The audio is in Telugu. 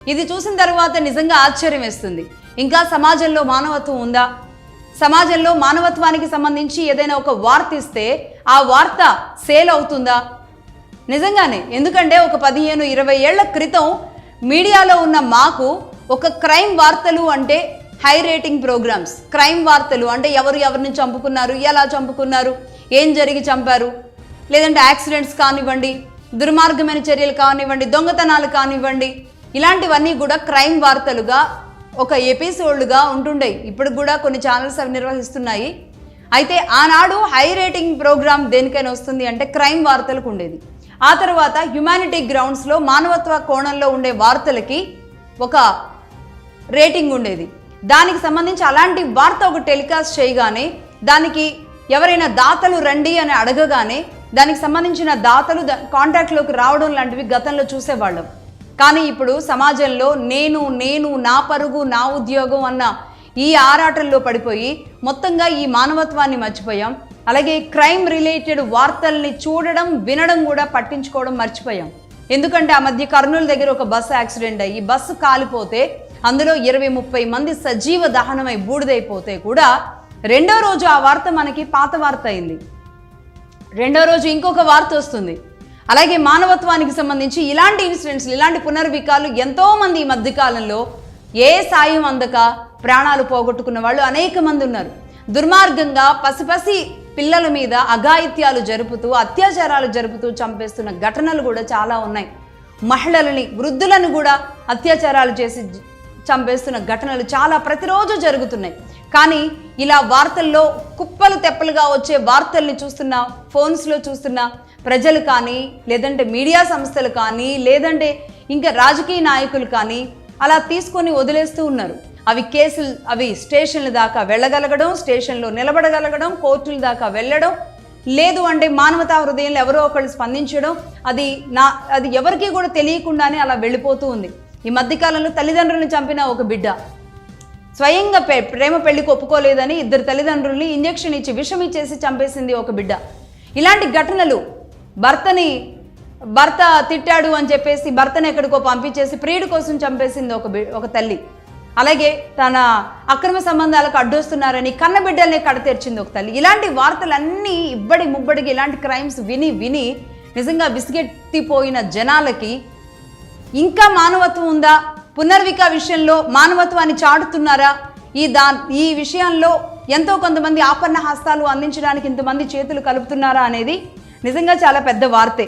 ఇది చూసిన తర్వాత నిజంగా ఆశ్చర్యం వేస్తుంది. ఇంకా సమాజంలో మానవత్వం ఉందా? సమాజంలో మానవత్వానికి సంబంధించి ఏదైనా ఒక వార్త ఇస్తే ఆ వార్త సేల్ అవుతుందా? నిజంగానే. ఎందుకంటే ఒక 15-20 ఏళ్ల క్రితం మీడియాలో ఉన్న మాకు ఒక క్రైమ్ వార్తలు అంటే హై రేటింగ్ ప్రోగ్రామ్స్, క్రైమ్ వార్తలు అంటే ఎవరిని చంపుకున్నారు, ఎలా చంపుకున్నారు, ఏం జరిగి చంపారు, లేదంటే యాక్సిడెంట్స్ కానివ్వండి, దుర్మార్గమైన చర్యలు కానివ్వండి, దొంగతనాలు కానివ్వండి, ఇలాంటివన్నీ కూడా క్రైమ్ వార్తలుగా ఒక ఎపిసోడ్లుగా ఉంటుండే. ఇప్పుడు కూడా కొన్ని ఛానల్స్ అవి నిర్వహిస్తున్నాయి. అయితే ఆనాడు హై రేటింగ్ ప్రోగ్రామ్ దేనికైనా వస్తుంది అంటే క్రైమ్ వార్తలకు ఉండేది. ఆ తర్వాత హ్యుమానిటీ గ్రౌండ్స్లో మానవత్వ కోణంలో ఉండే వార్తలకి ఒక రేటింగ్ ఉండేది. దానికి సంబంధించి అలాంటి వార్త ఒక టెలికాస్ట్ చేయగానే దానికి ఎవరైనా దాతలు రండి అని అడగగానే దానికి సంబంధించిన దాతలు కాంటాక్ట్లోకి రావడం లాంటివి గతంలో చూసేవాళ్ళం. కానీ ఇప్పుడు సమాజంలో నేను నా పరుగు నా ఉద్యోగం అన్న ఈ ఆరాటంలో పడిపోయి మొత్తంగా ఈ మానవత్వాన్ని మర్చిపోయాం. అలాగే క్రైమ్ రిలేటెడ్ వార్తల్ని చూడడం వినడం కూడా పట్టించుకోవడం మర్చిపోయాం. ఎందుకంటే ఆ మధ్య కర్నూలు దగ్గర ఒక బస్సు యాక్సిడెంట్ అయ్యి బస్సు కాలిపోతే అందులో 20-30 మంది సజీవ దహనమై బూడిదైపోతే కూడా రెండో రోజు ఆ వార్త మనకి పాత వార్త అయింది. రెండో రోజు ఇంకొక వార్త వస్తుంది. అలాగే మానవత్వానికి సంబంధించి ఇలాంటి ఇన్సిడెంట్స్, ఇలాంటి పునర్వికాలు ఎంతోమంది ఈ మధ్యకాలంలో ఏ సాయం అందక ప్రాణాలు పోగొట్టుకున్న వాళ్ళు అనేక మంది ఉన్నారు. దుర్మార్గంగా పసిపసి పిల్లల మీద అఘాయిత్యాలు జరుపుతూ అత్యాచారాలు జరుపుతూ చంపేస్తున్న ఘటనలు కూడా చాలా ఉన్నాయి. మహిళలని, వృద్ధులను కూడా అత్యాచారాలు చేసి చంపేస్తున్న ఘటనలు చాలా ప్రతిరోజు జరుగుతున్నాయి. కానీ ఇలా వార్తల్లో కుప్పలు తెప్పలుగా వచ్చే వార్తల్ని చూస్తున్న, ఫోన్స్లో చూస్తున్న ప్రజలు కానీ, లేదంటే మీడియా సంస్థలు కానీ, లేదంటే ఇంకా రాజకీయ నాయకులు కానీ అలా తీసుకొని వదిలేస్తూ ఉన్నారు. అవి కేసులు, అవి స్టేషన్ల దాకా వెళ్ళగలగడం, స్టేషన్లో నిలబడగలగడం, కోర్టుల దాకా వెళ్ళడం, లేదు అంటే మానవతా హృదయంలో ఎవరో ఒకళ్ళు స్పందించడం, అది ఎవరికీ కూడా తెలియకుండానే అలా వెళ్ళిపోతూ ఉంది. ఈ మధ్యకాలంలో తల్లిదండ్రులను చంపిన ఒక బిడ్డ స్వయంగా ప్రేమ పెళ్లికి ఒప్పుకోలేదని 2 తల్లిదండ్రుల్ని ఇంజెక్షన్ ఇచ్చి విషం ఇచ్చేసి చంపేసింది ఒక బిడ్డ. ఇలాంటి ఘటనలు, భర్త తిట్టాడు అని చెప్పేసి భర్తను ఎక్కడికో పంపించేసి ప్రియుడి కోసం చంపేసింది ఒక తల్లి. అలాగే తన అక్రమ సంబంధాలకు అడ్డొస్తున్నారని కన్నబిడ్డల్ని కడతెర్చింది ఒక తల్లి. ఇలాంటి వార్తలన్నీ ఇబ్బడి ముబ్బడికి ఇలాంటి క్రైమ్స్ విని నిజంగా విసిగెత్తిపోయిన జనాలకి ఇంకా మానవత్వం ఉందా? పునర్విక విషయంలో మానవత్వాన్ని చాటుతున్నారా? ఈ విషయంలో ఎంతో కొంతమంది ఆపన్న హస్తాలు అందించడానికి ఇంతమంది చేతులు కలుపుతున్నారా అనేది నిజంగా చాలా పెద్ద వార్తే.